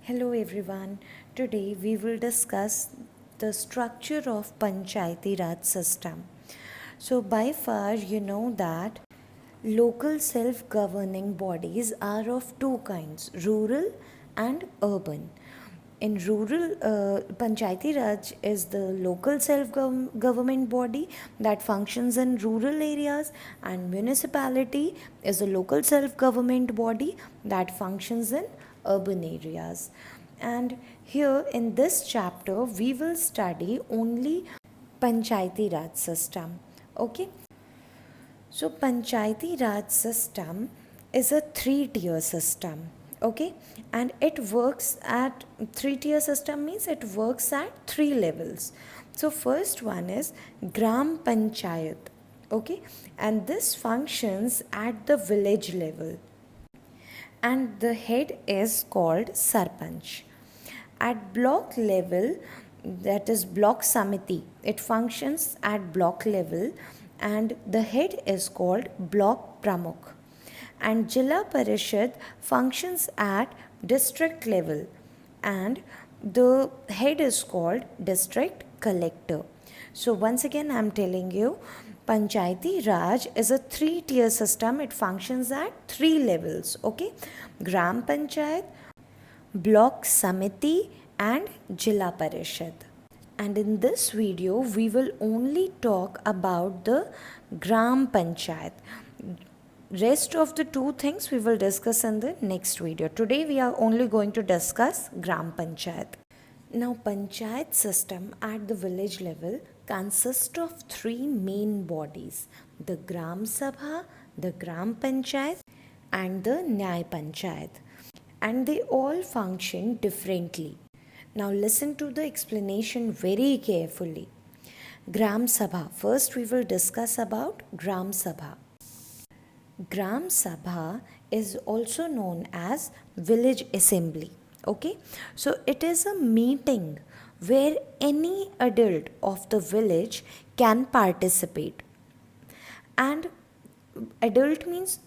Hello everyone. Today we will discuss the structure of Panchayati Raj system. So by far you know that local self-governing bodies are of two kinds, rural and urban. In rural, Panchayati Raj is the local self-government body that functions in rural areas, and municipality is a local self-government body that functions in urban areas. And here in this chapter, we will study only Panchayati Raj system. Okay, so Panchayati Raj system is a three-tier system. Okay, and it works at three-tier system means it works at three levels. So first one is Gram Panchayat. Okay, and this functions at the village level, and the head is called Sarpanch. At block level, that is block samiti, it functions at block level, and the head is called block pramukh. And Jilla Parishad functions at district level, and the head is called district collector. So once again I am telling you, Panchayati Raj is a three-tier system. It functions at three levels. Okay, Gram Panchayat, Block Samiti, and Jilla Parishad. And in this video, we will only talk about the Gram Panchayat. Rest of the two things we will discuss in the next video. Today we are only going to discuss Gram Panchayat. Now, Panchayat system at the village level consists of three main bodies: the Gram Sabha, the Gram Panchayat, and the Nyay Panchayat. And they all function differently. Now, listen to the explanation very carefully. Gram Sabha. First, we will discuss about Gram Sabha. Gram Sabha is also known as village assembly. Okay, so it is a meeting where any adult of the village can participate. And adult means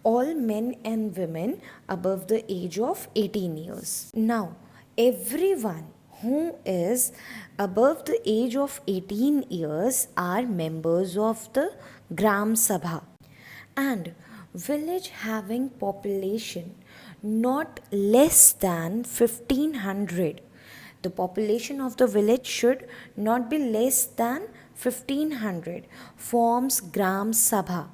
all men and women above the age of 18 years. Now, everyone who is above the age of 18 years are members of the Gram Sabha. And village having population not less than 1500, the population of the village should not be less than 1500, forms Gram Sabha.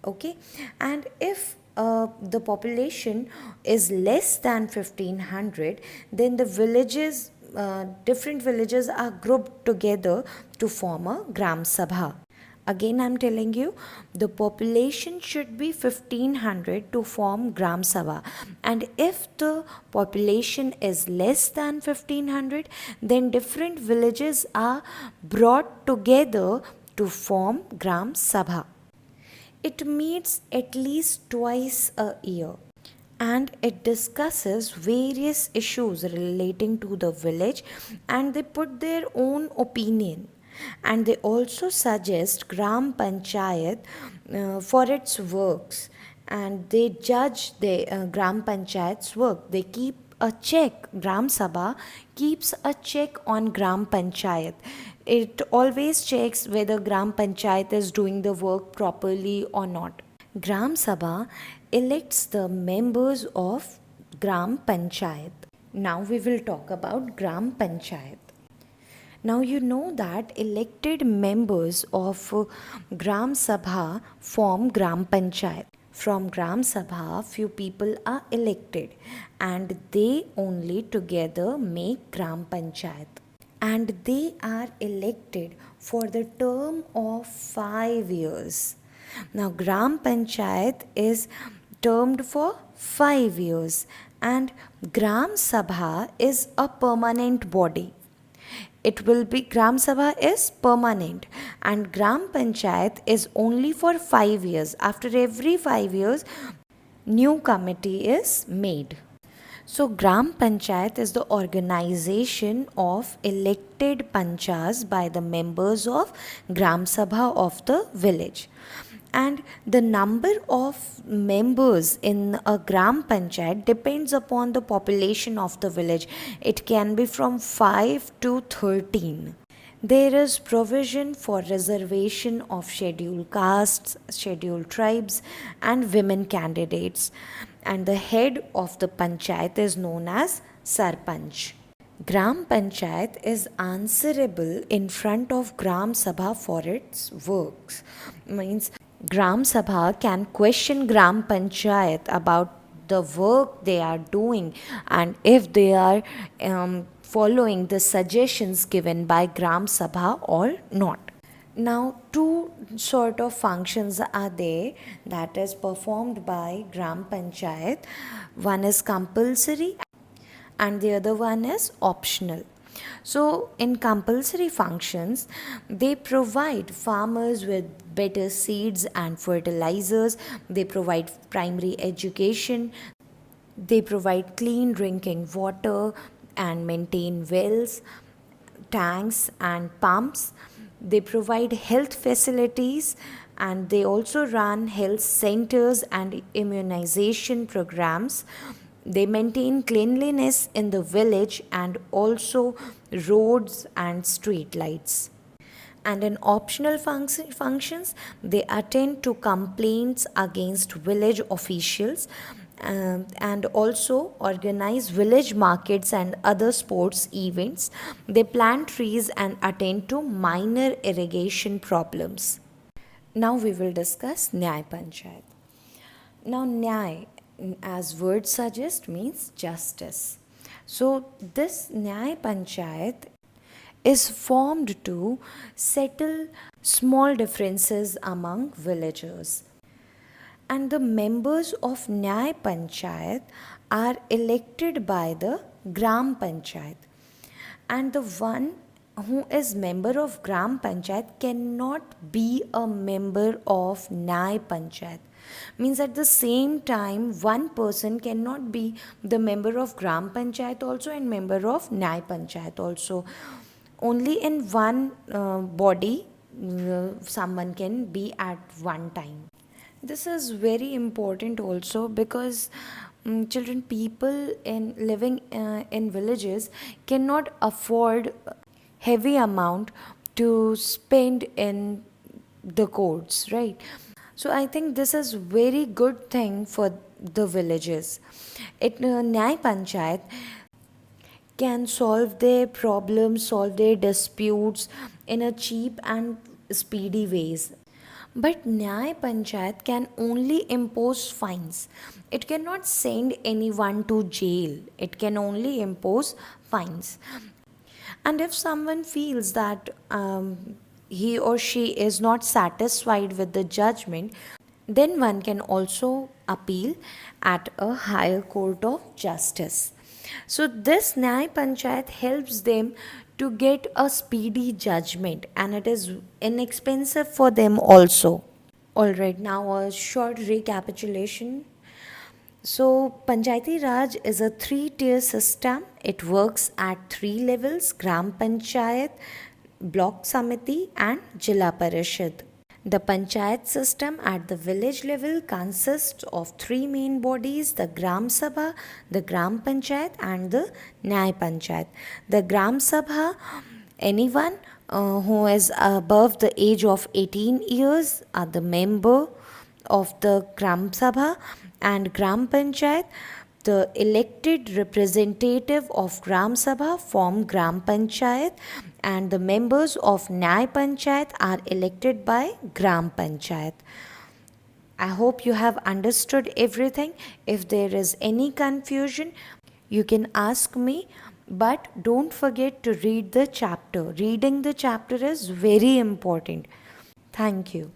Okay, and if the population is less than 1500, then the villages, different villages are grouped together to form a Gram Sabha. Again, I am telling you, the population should be 1500 to form Gram Sabha. And if the population is less than 1500, then different villages are brought together to form Gram Sabha. It meets at least twice a year, and it discusses various issues relating to the village, and they put their own opinion, and they also suggest Gram Panchayat for its works, and they judge the Gram Panchayat's work. They keep a check. Gram Sabha keeps a check on Gram Panchayat. It always checks whether Gram Panchayat is doing the work properly or not. Gram Sabha elects the members of Gram Panchayat. Now we will talk about Gram Panchayat. Now you know that elected members of Gram Sabha form Gram Panchayat. From Gram Sabha, few people are elected, and they only together make Gram Panchayat. And they are elected for the term of 5 years. Now, Gram Panchayat is termed for 5 years, and Gram Sabha is a permanent body. It will be, Gram Sabha is permanent, and Gram Panchayat is only for 5 years. After every 5 years, new committee is made. So Gram Panchayat is the organization of elected panchas by the members of Gram Sabha of the village. And the number of members in a gram panchayat depends upon the population of the village. It can be from 5 to 13. There is provision for reservation of scheduled castes, scheduled tribes, and women candidates. And the head of the panchayat is known as Sarpanch. Gram Panchayat is answerable in front of Gram Sabha for its works. Means Gram Sabha can question Gram Panchayat about the work they are doing and if they are following the suggestions given by Gram Sabha or not. Now, two sort of functions are there that is performed by Gram Panchayat. One is compulsory and the other one is optional. So, in compulsory functions, they provide farmers with better seeds and fertilizers, they provide primary education, they provide clean drinking water and maintain wells, tanks, and pumps. They provide health facilities and they also run health centers and immunization programs. They maintain cleanliness in the village and also roads and street lights. And in optional functions, they attend to complaints against village officials and also organize village markets and other sports events. They plant trees and attend to minor irrigation problems. Now we will discuss Nyay Panchayat. Now, Nyay, as word suggests, means justice. So, this Nyay Panchayat is formed to settle small differences among villagers. And the members of Nyay Panchayat are elected by the Gram Panchayat. And the one who is member of Gram Panchayat cannot be a member of Nyay Panchayat. Means at the same time, one person cannot be the member of Gram Panchayat also and member of Nyay Panchayat also. Only in one body someone can be at one time. This is very important also because children, people in living in villages cannot afford heavy amount to spend in the courts, right? So I think this is very good thing for the villages. It Nyay Panchayat can solve their problems, solve their disputes in a cheap and speedy ways. But Nyay Panchayat can only impose fines. It cannot send anyone to jail. It can only impose fines. And if someone feels that he or she is not satisfied with the judgment, then one can also appeal at a higher court of justice. So, this Nyay Panchayat helps them to get a speedy judgment and it is inexpensive for them also. Alright, now a short recapitulation. So, Panchayati Raj is a three-tier system. It works at three levels: Gram Panchayat, Block Samiti, and Jila Parishad. The Panchayat system at the village level consists of three main bodies: the Gram Sabha, the Gram Panchayat, and the Nyay Panchayat. The Gram Sabha, anyone who is above the age of 18 years are the member of the Gram Sabha, and Gram Panchayat, the elected representative of Gram Sabha form Gram Panchayat and the members of Nyay Panchayat are elected by Gram Panchayat. I hope you have understood everything. If there is any confusion, you can ask me, but don't forget to read the chapter. Reading the chapter is very important. Thank you.